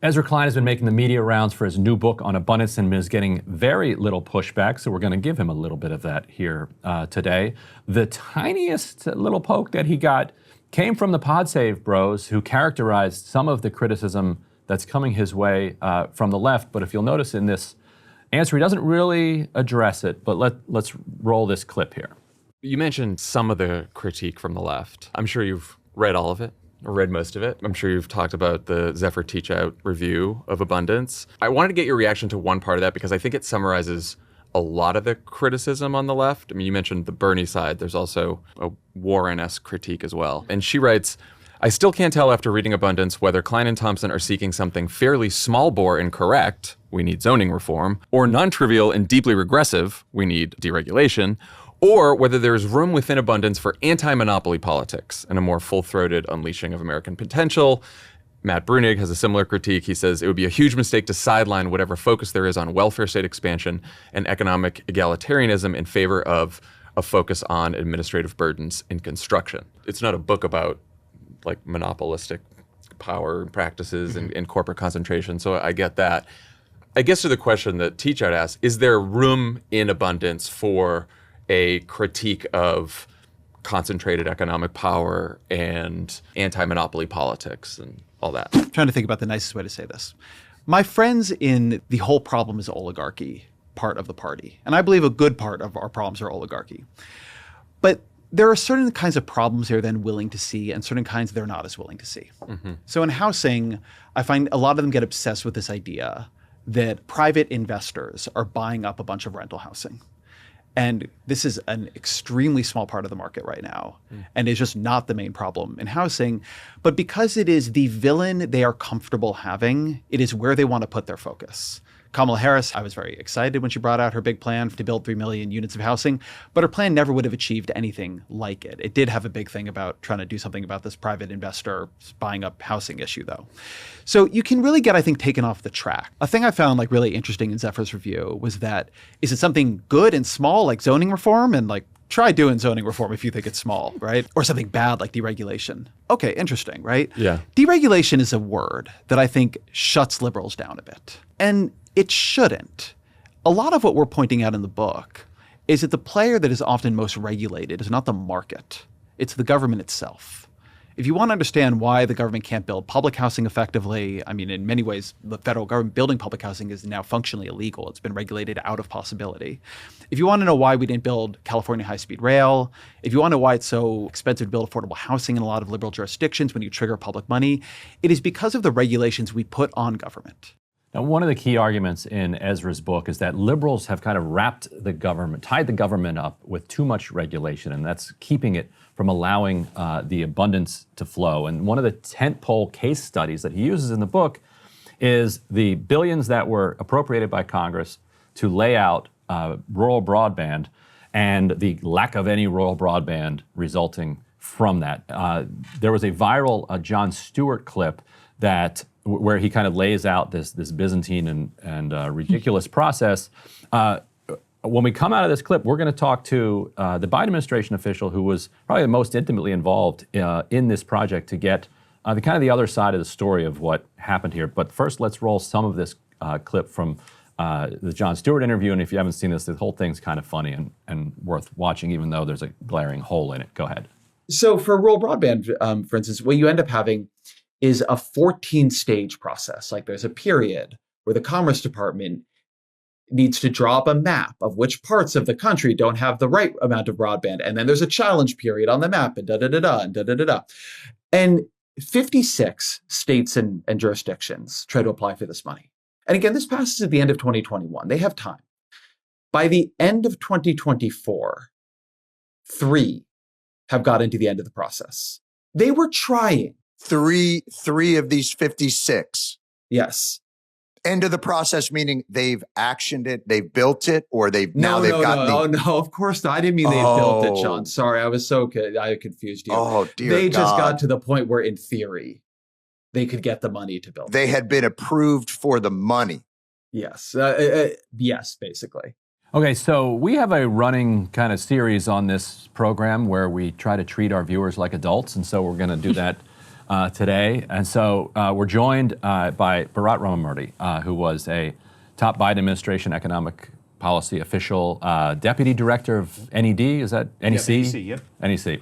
Ezra Klein has been making the media rounds for his new book on abundance and is getting very little pushback, so we're going to give him a little bit of that here today. The tiniest little poke that he got came from the PodSave bros, who characterized some of the criticism that's coming his way from the left. But if you'll notice in this answer, he doesn't really address it. But let's roll this clip here. You mentioned some of the critique from the left. I'm sure you've read all of it. Or read most of it. I'm sure you've talked about the Zephyr Teach Out review of abundance. I wanted to get your reaction to one part of that because I think it summarizes a lot of the criticism on the left. I mean, you mentioned the Bernie side. There's also a Warren-esque critique as well. And she writes, I still can't tell after reading Abundance whether Klein and Thompson are seeking something fairly small bore and correct, we need zoning reform, or non-trivial and deeply regressive, we need deregulation, or whether there is room within Abundance for anti-monopoly politics and a more full-throated unleashing of American potential. Matt Brunig has a similar critique. He says it would be a huge mistake to sideline whatever focus there is on welfare state expansion and economic egalitarianism in favor of a focus on administrative burdens in construction. It's not a book about like monopolistic power practices and corporate concentration, so I get that. I guess to the question that Teach Out asks, is there room in Abundance for a critique of concentrated economic power and anti-monopoly politics and all that? I'm trying to think about the nicest way to say this. My friends in the whole problem is oligarchy part of the party, and I believe a good part of our problems are oligarchy. But there are certain kinds of problems they're then willing to see and certain kinds they're not as willing to see. So in housing, I find a lot of them get obsessed with this idea that private investors are buying up a bunch of rental housing. And this is an extremely small part of the market right now and is just not the main problem in housing. But because it is the villain they are comfortable having, it is where they want to put their focus. Kamala Harris, I was very excited when she brought out her big plan to build 3 million units of housing, but her plan never would have achieved anything like it. It did have a big thing about trying to do something about this private investor buying up housing issue, though. So you can really get, I think, taken off the track. A thing I found like really interesting in Zephyr's review was that, is it something good and small like zoning reform? And like, try doing zoning reform if you think it's small, right? Or something bad like deregulation. Okay, interesting, right? Yeah. Deregulation is a word that I think shuts liberals down a bit. And it shouldn't. A lot of what we're pointing out in the book is that the player that is often most regulated is not the market, it's the government itself. If you want to understand why the government can't build public housing effectively, I mean, in many ways, the federal government building public housing is now functionally illegal. It's been regulated out of possibility. If you want to know why we didn't build California high-speed rail, if you want to know why it's so expensive to build affordable housing in a lot of liberal jurisdictions when you trigger public money, it is because of the regulations we put on government. Now, one of the key arguments in Ezra's book is that liberals have kind of wrapped the government, tied the government up with too much regulation, and that's keeping it from allowing the abundance to flow. And one of the tentpole case studies that he uses in the book is the billions that were appropriated by Congress to lay out rural broadband and the lack of any rural broadband resulting from that. There was a viral Jon Stewart clip that where he kind of lays out this Byzantine and ridiculous process. When we come out of this clip, we're going to talk to the Biden administration official who was probably the most intimately involved in this project to get the other side of the story of what happened here. But first, let's roll some of this clip from the Jon Stewart interview. And if you haven't seen this, the whole thing's kind of funny and worth watching, even though there's a glaring hole in it. Go ahead. So for rural broadband, for instance, what you end up having is a 14-stage process. Like there's a period where the Commerce Department needs to draw up a map of which parts of the country don't have the right amount of broadband. And then there's a challenge period on the map and da-da-da-da and da-da-da-da. And 56 states and jurisdictions try to apply for this money. And again, this passes at the end of 2021. They have time. By the end of 2024, 3 have gotten to the end of the process. They were trying. Three of these 56. Yes. End of the process, meaning they've actioned it, they've built it, or they've gotten No, of course not. I didn't mean they built it, John. Sorry, I confused you. Oh, dear They just God. got to the point where, in theory, they could get the money to build it. They had been approved for the money. Yes. Yes, basically. Okay, so we have a running kind of series on this program where we try to treat our viewers like adults, and so we're going to do that today. And so we're joined by Bharat Ramamurthy, who was a top Biden administration economic policy official, deputy director of NED, is that NEC? Yep. NEC.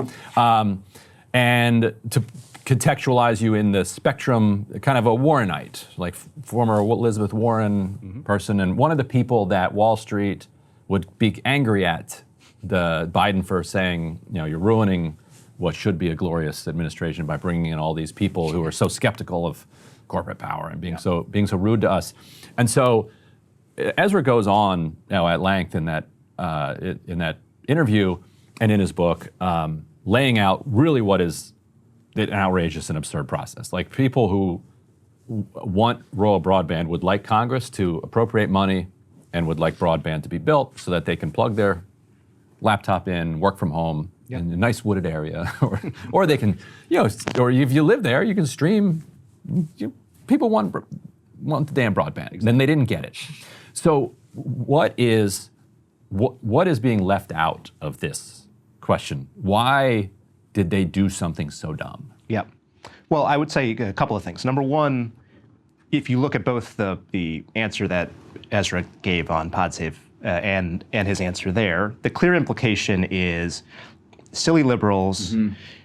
And to contextualize you in the spectrum, kind of a Warrenite, like former Elizabeth Warren person, and one of the people that Wall Street would be angry at the Biden for saying, you're ruining what should be a glorious administration by bringing in all these people who are so skeptical of corporate power and being so rude to us. And so Ezra goes on at length in that interview and in his book, laying out really what is an outrageous and absurd process. Like, people who want rural broadband would like Congress to appropriate money and would like broadband to be built so that they can plug their laptop in, work from home in a nice wooded area, or they can, or if you live there, you can stream. People want the damn broadband. Exactly. Then they didn't get it. So what is being left out of this question? Why did they do something so dumb? Yeah. Well, I would say a couple of things. Number one, if you look at both the answer that Ezra gave on PodSave and his answer there, the clear implication is silly liberals,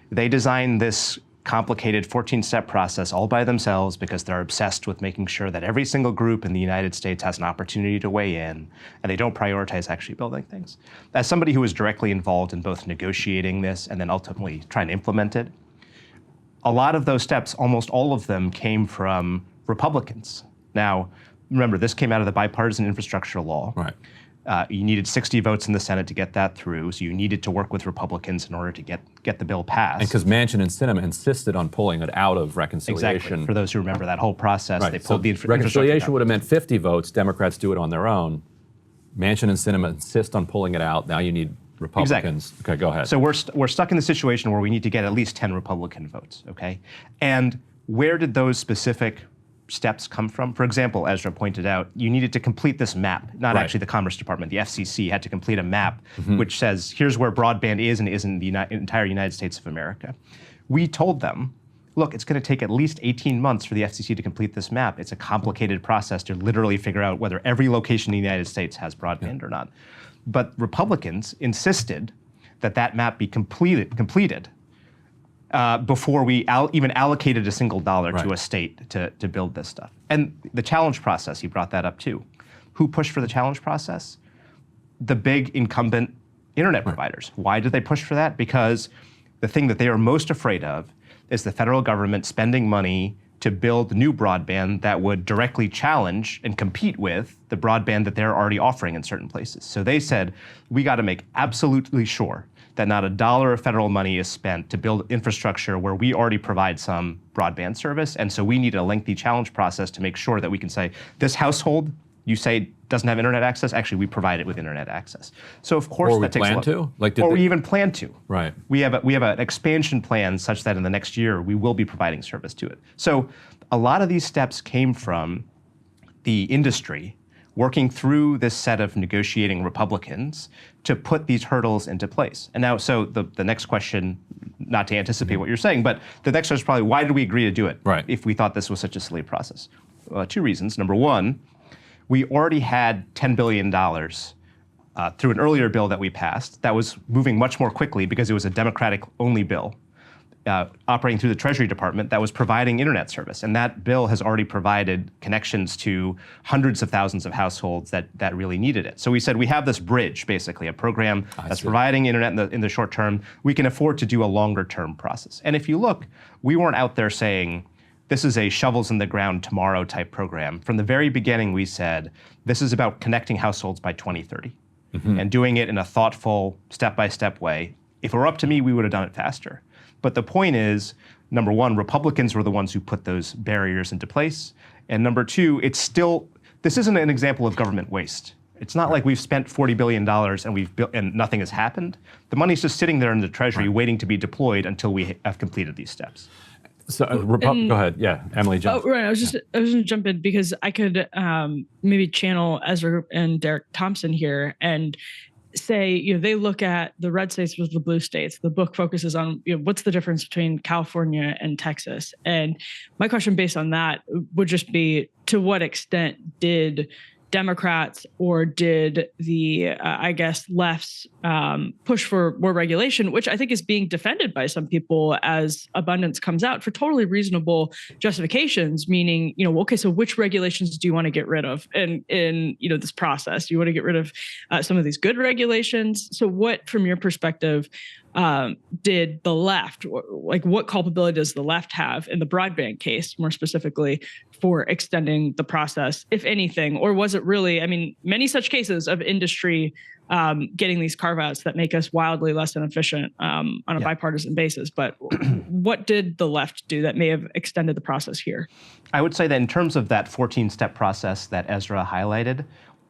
they designed this complicated 14-step process all by themselves because they're obsessed with making sure that every single group in the United States has an opportunity to weigh in, and they don't prioritize actually building things. As somebody who was directly involved in both negotiating this and then ultimately trying to implement it, a lot of those steps, almost all of them, came from Republicans. Now, remember, this came out of the bipartisan infrastructure law. Right. You needed 60 votes in the Senate to get that through, so you needed to work with Republicans in order to get the bill passed. And because Manchin and Sinema insisted on pulling it out of reconciliation. Exactly. For those who remember that whole process, Right. they pulled the reconciliation would have meant 50 votes. Democrats do it on their own. Manchin and Sinema insist on pulling it out. Now you need Republicans. Exactly. Okay, go ahead. So we're stuck in the situation where we need to get at least 10 Republican votes, okay? And where did those specific steps come from? For example, Ezra pointed out, you needed to complete this map, not actually the Commerce Department. The FCC had to complete a map which says, here's where broadband is and isn't in the entire United States of America. We told them, look, it's going to take at least 18 months for the FCC to complete this map. It's a complicated process to literally figure out whether every location in the United States has broadband or not. But Republicans insisted that map be completed before we even allocated a single dollar to a state to build this stuff. And the challenge process, he brought that up too. Who pushed for the challenge process? The big incumbent internet providers. Why did they push for that? Because the thing that they are most afraid of is the federal government spending money to build new broadband that would directly challenge and compete with the broadband that they're already offering in certain places. So they said, we got to make absolutely sure that not a dollar of federal money is spent to build infrastructure where we already provide some broadband service. And so we need a lengthy challenge process to make sure that we can say, this household, you say, doesn't have internet access. Actually, we provide it with internet access. So of course that takes a lot. Or we even plan to. Right. We have an expansion plan such that in the next year we will be providing service to it. So a lot of these steps came from the industry working through this set of negotiating Republicans to put these hurdles into place. And now, so the next question, not to anticipate what you're saying, but the next question is probably, why did we agree to do it if we thought this was such a silly process? Two reasons. Number one, we already had $10 billion through an earlier bill that we passed that was moving much more quickly because it was a Democratic-only bill operating through the Treasury Department that was providing internet service. And that bill has already provided connections to hundreds of thousands of households that really needed it. So we said we have this bridge, basically, a program that's providing internet in the short term. We can afford to do a longer term process. And if you look, we weren't out there saying, this is a shovels in the ground tomorrow type program. From the very beginning, we said, this is about connecting households by 2030 and doing it in a thoughtful, step-by-step way. If it were up to me, we would have done it faster. But the point is, number one, Republicans were the ones who put those barriers into place. And number two, this isn't an example of government waste. It's not like we've spent $40 billion and nothing has happened. The money's just sitting there in the Treasury waiting to be deployed until we have completed these steps. So, go ahead. Yeah, Emily, jump. Oh, right. I was going to jump in because I could maybe channel Ezra and Derek Thompson here. And say, they look at the red states versus the blue states. The book focuses on, what's the difference between California and Texas? And my question based on that would just be, to what extent did Democrats or did the, left's push for more regulation, which I think is being defended by some people as abundance comes out for totally reasonable justifications, meaning, okay, so which regulations do you want to get rid of in this process? You want to get rid of some of these good regulations? So what, from your perspective, did the left, what culpability does the left have in the broadband case, more specifically, for extending the process, if anything? Or was it really, many such cases of industry getting these carve-outs that make us wildly less inefficient on a bipartisan basis. But what did the left do that may have extended the process here? I would say that in terms of that 14-step process that Ezra highlighted,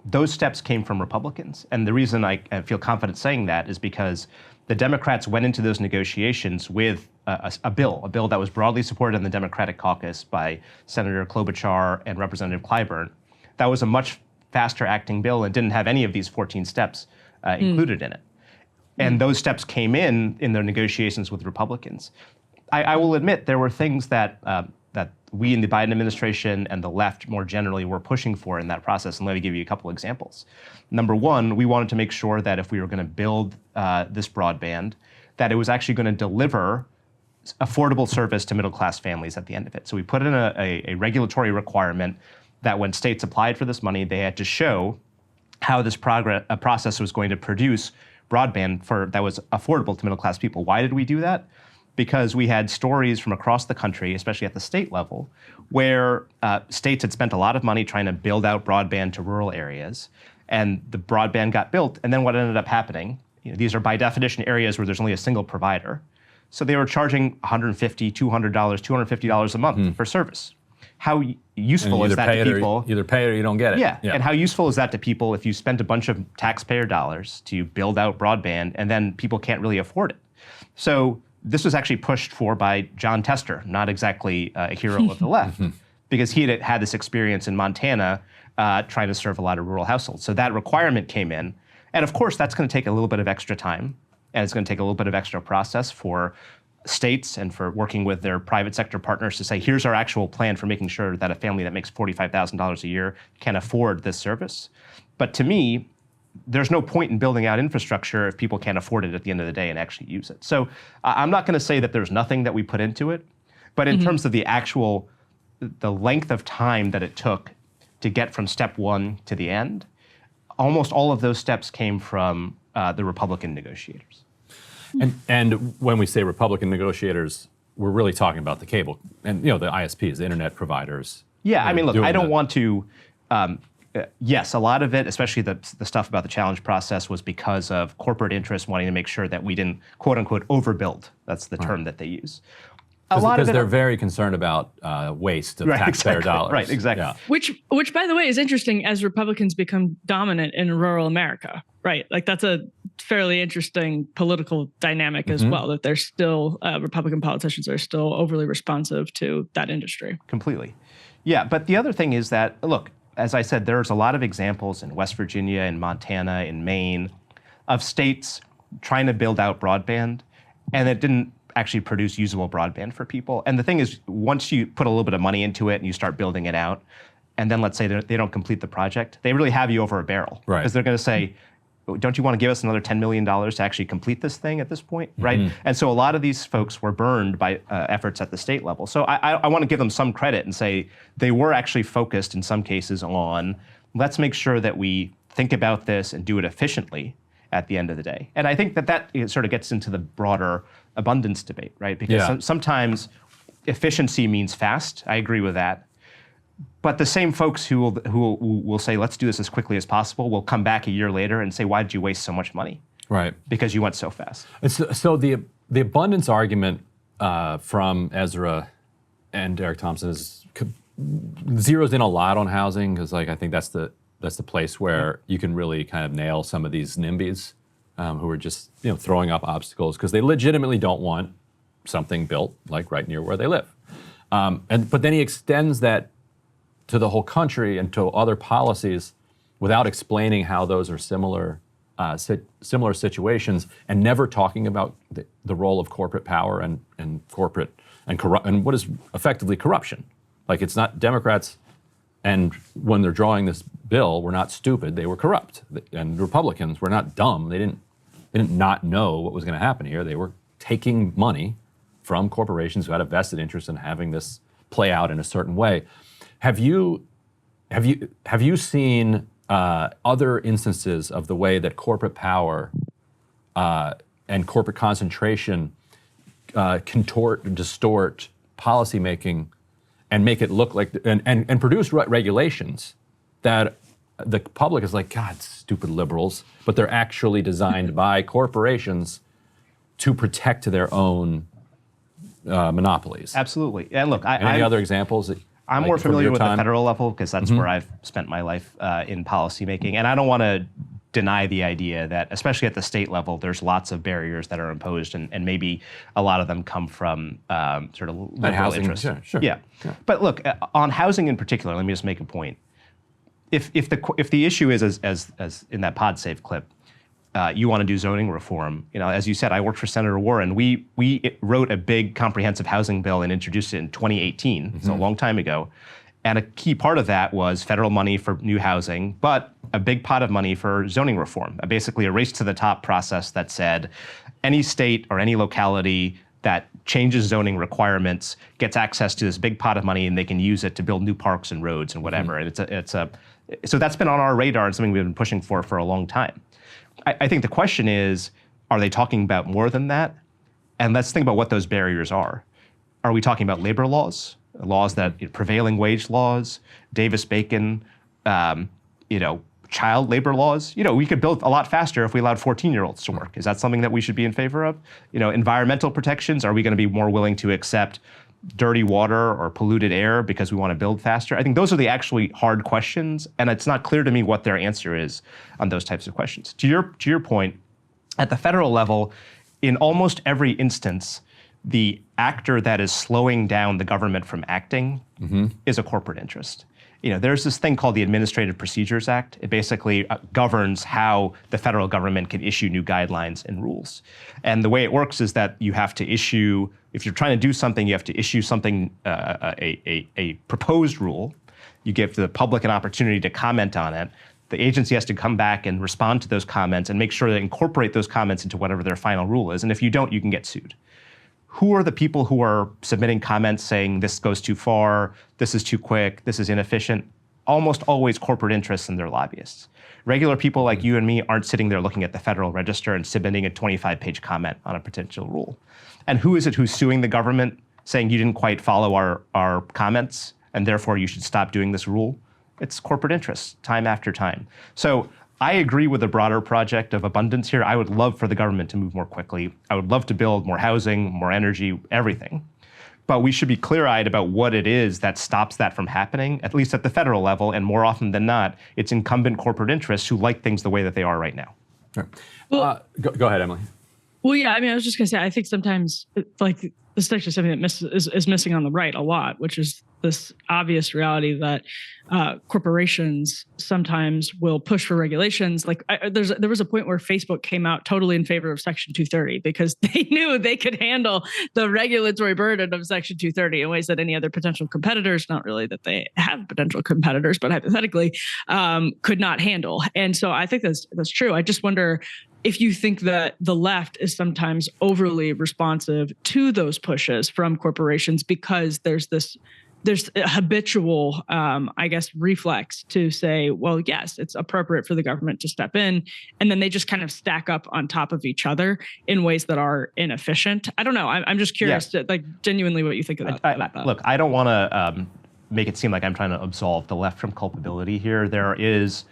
those steps came from Republicans. And the reason I feel confident saying that is because the Democrats went into those negotiations with a bill that was broadly supported in the Democratic caucus by Senator Klobuchar and Representative Clyburn. That was a much faster acting bill and didn't have any of these 14 steps included in it. And those steps came in their negotiations with Republicans. I will admit there were things that we in the Biden administration and the left more generally were pushing for in that process. And let me give you a couple examples. Number one, we wanted to make sure that if we were going to build this broadband, that it was actually going to deliver affordable service to middle-class families at the end of it. So we put in a regulatory requirement that when states applied for this money, they had to show how this process was going to produce broadband that was affordable to middle-class people. Why did we do that? Because we had stories from across the country, especially at the state level, where states had spent a lot of money trying to build out broadband to rural areas, and the broadband got built. And then what ended up happening, these are by definition areas where there's only a single provider. So they were charging $150, $200, $250 a month for service. How useful is that to people? Either pay or you don't get it. Yeah, and how useful is that to people if you spent a bunch of taxpayer dollars to build out broadband and then people can't really afford it? So this was actually pushed for by Jon Tester, not exactly a hero of the left, because he had this experience in Montana trying to serve a lot of rural households. So that requirement came in. And of course, that's going to take a little bit of extra time, and it's going to take a little bit of extra process for states and for working with their private sector partners to say, here's our actual plan for making sure that a family that makes $45,000 a year can afford this service. But to me, there's no point in building out infrastructure if people can't afford it at the end of the day and actually use it. So I'm not going to say that there's nothing that we put into it, but in terms of the length of time that it took to get from step one to the end, almost all of those steps came from the Republican negotiators. And when we say Republican negotiators, we're really talking about the cable and the ISPs, the internet providers. Yeah, I mean, look, I don't want to. Yes, a lot of it, especially the stuff about the challenge process, was because of corporate interests wanting to make sure that we didn't, quote unquote, overbuild. That's the term that they use. Because they're very concerned about waste of taxpayer dollars. Right, exactly. Yeah. Which, by the way, is interesting as Republicans become dominant in rural America, right? Like that's a fairly interesting political dynamic as well, that there's still, Republican politicians are still overly responsive to that industry. Completely. Yeah, but the other thing is that, look, as I said, there's a lot of examples in West Virginia, in Montana, in Maine, of states trying to build out broadband, and it didn't actually produce usable broadband for people. And the thing is, once you put a little bit of money into it and you start building it out, and then let's say they don't complete the project, they really have you over a barrel. Right. Because they're going to say, don't you want to give us another $10 million to actually complete this thing at this point, right? And so a lot of these folks were burned by efforts at the state level. So I want to give them some credit and say they were actually focused in some cases on, let's make sure that we think about this and do it efficiently at the end of the day. And I think that sort of gets into the broader abundance debate, right? Because sometimes efficiency means fast. I agree with that. But the same folks who will say, let's do this as quickly as possible, will come back a year later and say, why did you waste so much money? Right. Because you went so fast. So the abundance argument from Ezra and Derek Thompson zeroes in a lot on housing, because I think that's the place where you can really kind of nail some of these NIMBYs who are just throwing up obstacles because they legitimately don't want something built right near where they live. But then he extends that to the whole country and to other policies without explaining how those are similar similar situations and never talking about the role of corporate power and corporate and what is effectively corruption. Like, it's not Democrats, and when they're drawing this bill, were not stupid, they were corrupt. And Republicans were not dumb. They didn't not know what was going to happen here. They were taking money from corporations who had a vested interest in having this play out in a certain way. Have you seen other instances of the way that corporate power and corporate concentration contort and distort policymaking and make it look like and produce regulations that the public is like, God, stupid liberals, but they're actually designed by corporations to protect their own monopolies? Absolutely. And look, any other examples? I'm more familiar with the federal level because that's where I've spent my life in policymaking. And I don't want to deny the idea that, especially at the state level, there's lots of barriers that are imposed, and maybe a lot of them come from sort of liberal housing, interests. Sure. Yeah. But look, on housing in particular, let me just make a point. If the issue is as in that PodSafe clip, you want to do zoning reform. As you said, I worked for Senator Warren. We wrote a big comprehensive housing bill and introduced it in 2018, so a long time ago. And a key part of that was federal money for new housing, but a big pot of money for zoning reform. Basically a race to the top process that said any state or any locality that changes zoning requirements gets access to this big pot of money, and they can use it to build new parks and roads and whatever. And so that's been on our radar and something we've been pushing for a long time. I think the question is, are they talking about more than that? And let's think about what those barriers are. Are we talking about labor laws that, prevailing wage laws, Davis-Bacon, child labor laws? We could build a lot faster if we allowed 14-year-olds to work. Is that something that we should be in favor of? Environmental protections, are we going to be more willing to accept dirty water or polluted air because we want to build faster? I think those are the actually hard questions, and it's not clear to me what their answer is on those types of questions. To your point, at the federal level, in almost every instance, the actor that is slowing down the government from acting is a corporate interest. There's this thing called the Administrative Procedures Act. It basically governs how the federal government can issue new guidelines and rules. And the way it works is that you have to issue, if you're trying to do something, you have to issue something, a proposed rule. You give the public an opportunity to comment on it. The agency has to come back and respond to those comments and make sure they incorporate those comments into whatever their final rule is. And if you don't, you can get sued. Who are the people who are submitting comments saying this goes too far, this is too quick, this is inefficient? Almost always corporate interests and their lobbyists. Regular people like you and me aren't sitting there looking at the Federal Register and submitting a 25-page comment on a potential rule. And who is it who's suing the government, saying you didn't quite follow our comments and therefore you should stop doing this rule? It's corporate interests, time after time. So I agree with the broader project of abundance here. I would love for the government to move more quickly. I would love to build more housing, more energy, everything. But we should be clear-eyed about what it is that stops that from happening, at least at the federal level. And more often than not, it's incumbent corporate interests who like things the way that they are right now. Sure. Well, go ahead, Emily. Well, yeah, I was just going to say, I think sometimes, this is actually something that is missing on the right a lot, which is this obvious reality that corporations sometimes will push for regulations. There was a point where Facebook came out totally in favor of Section 230 because they knew they could handle the regulatory burden of Section 230 in ways that any other potential competitors, not really that they have potential competitors, but hypothetically, could not handle. And so I think that's true. I just wonder if you think that the left is sometimes overly responsive to those pushes from corporations because there's a habitual, reflex to say, well, yes, it's appropriate for the government to step in. And then they just kind of stack up on top of each other in ways that are inefficient. I don't know. I'm just curious to genuinely what you think about that. Look, I don't want to make it seem like I'm trying to absolve the left from culpability here. There is,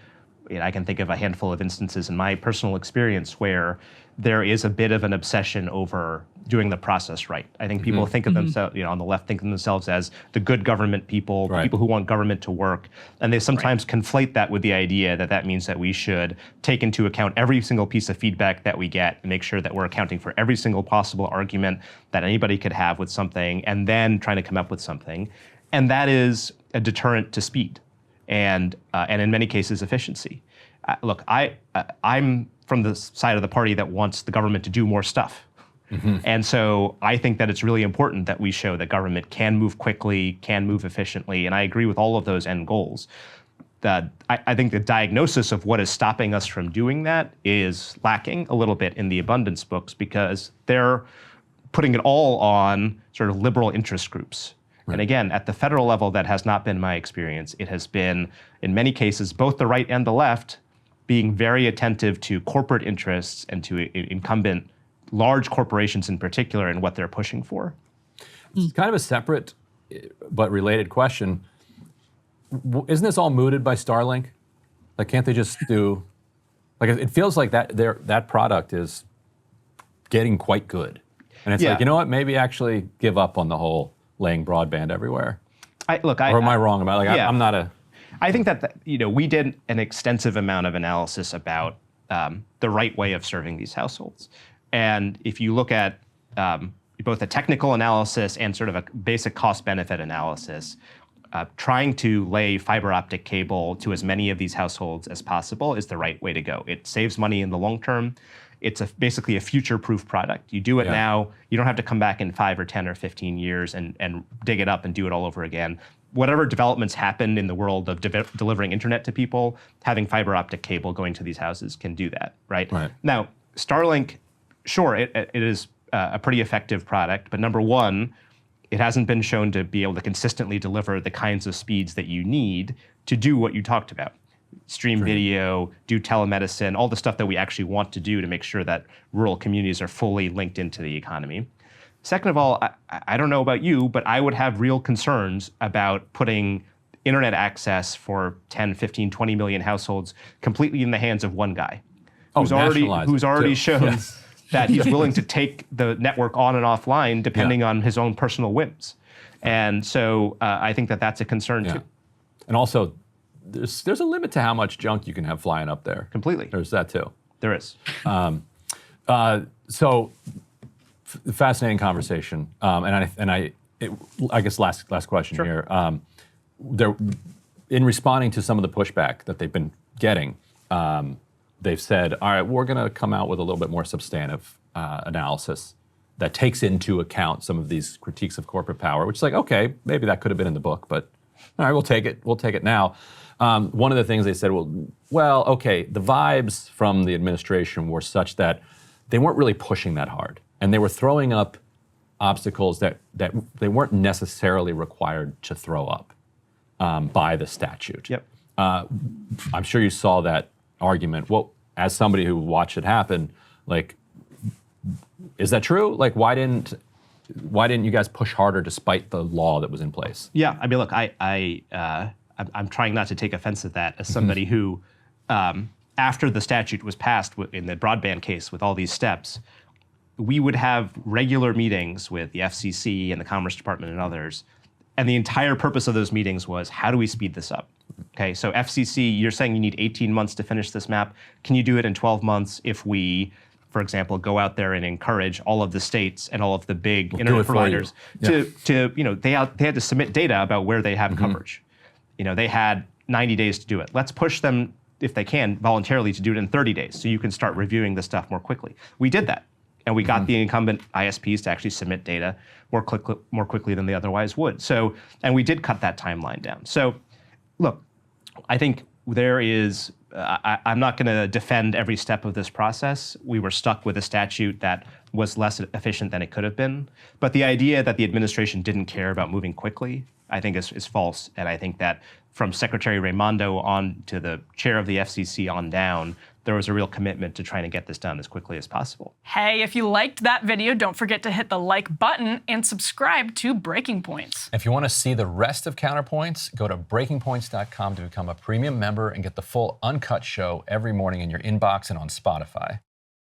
I can think of a handful of instances in my personal experience where there is a bit of an obsession over doing the process right. I think people think of themselves, on the left, think of themselves as the good government people, the people who want government to work. And they sometimes conflate that with the idea that that means that we should take into account every single piece of feedback that we get and make sure that we're accounting for every single possible argument that anybody could have with something and then trying to come up with something. And that is a deterrent to speed and in many cases, efficiency. Look, I'm from the side of the party that wants the government to do more stuff. And so I think that it's really important that we show that government can move quickly, can move efficiently, and I agree with all of those end goals. That I think the diagnosis of what is stopping us from doing that is lacking a little bit in the abundance books, because they're putting it all on sort of liberal interest groups. Right. And again, at the federal level, that has not been my experience. It has been, in many cases, both the right and the left being very attentive to corporate interests and to incumbent large corporations in particular and what they're pushing for. It's kind of a separate but related question. Isn't this all mooted by Starlink? Like, can't they just do, like, it feels like that product is getting quite good. And it's like, you know what, maybe actually give up on the whole laying broadband everywhere. Or am I wrong about it? Like, I'm not a... I think that, we did an extensive amount of analysis about the right way of serving these households. And if you look at both a technical analysis and sort of a basic cost-benefit analysis, trying to lay fiber optic cable to as many of these households as possible is the right way to go. It saves money in the long term. It's basically a future-proof product. You do it now. You don't have to come back in 5 or 10 or 15 years and dig it up and do it all over again. Whatever developments happen in the world of delivering internet to people, having fiber optic cable going to these houses can do that, right? Now, Starlink, sure, it is a pretty effective product, but number one, it hasn't been shown to be able to consistently deliver the kinds of speeds that you need to do what you talked about. Stream video, do telemedicine, all the stuff that we actually want to do to make sure that rural communities are fully linked into the economy. Second of all, I don't know about you, but I would have real concerns about putting internet access for 10, 15, 20 million households completely in the hands of one guy who's already shown that he's willing to take the network on and offline depending on his own personal whims. And so I think that that's a concern too. And also, there's a limit to how much junk you can have flying up there. Completely. There's that too. There is. So fascinating conversation. I guess last question here. In responding to some of the pushback that they've been getting, they've said, all right, we're going to come out with a little bit more substantive analysis that takes into account some of these critiques of corporate power, which is like, okay, maybe that could have been in the book, but all right, we'll take it. We'll take it now. One of the things they said, well, okay, the vibes from the administration were such that they weren't really pushing that hard. And they were throwing up obstacles that they weren't necessarily required to throw up by the statute. Yep. I'm sure you saw that argument. Well, as somebody who watched it happen, like, is that true? Like, why didn't you guys push harder despite the law that was in place? Yeah, I mean, look, I'm trying not to take offense at that as somebody who, after the statute was passed in the broadband case with all these steps, we would have regular meetings with the FCC and the Commerce Department and others. And the entire purpose of those meetings was, how do we speed this up? Okay, so FCC, you're saying you need 18 months to finish this map. Can you do it in 12 months if we, for example, go out there and encourage all of the states and all of the big internet providers to they had to submit data about where they have coverage. They had 90 days to do it. Let's push them, if they can, voluntarily to do it in 30 days so you can start reviewing this stuff more quickly. We did that. And we got the incumbent ISPs to actually submit data more quickly than they otherwise would. So, and we did cut that timeline down. So, look, I think there is, I'm not going to defend every step of this process. We were stuck with a statute that was less efficient than it could have been. But the idea that the administration didn't care about moving quickly, I think is false. And I think that from Secretary Raimondo on to the chair of the FCC on down, there was a real commitment to trying to get this done as quickly as possible. Hey, if you liked that video, don't forget to hit the like button and subscribe to Breaking Points. If you want to see the rest of Counterpoints, go to breakingpoints.com to become a premium member and get the full uncut show every morning in your inbox and on Spotify.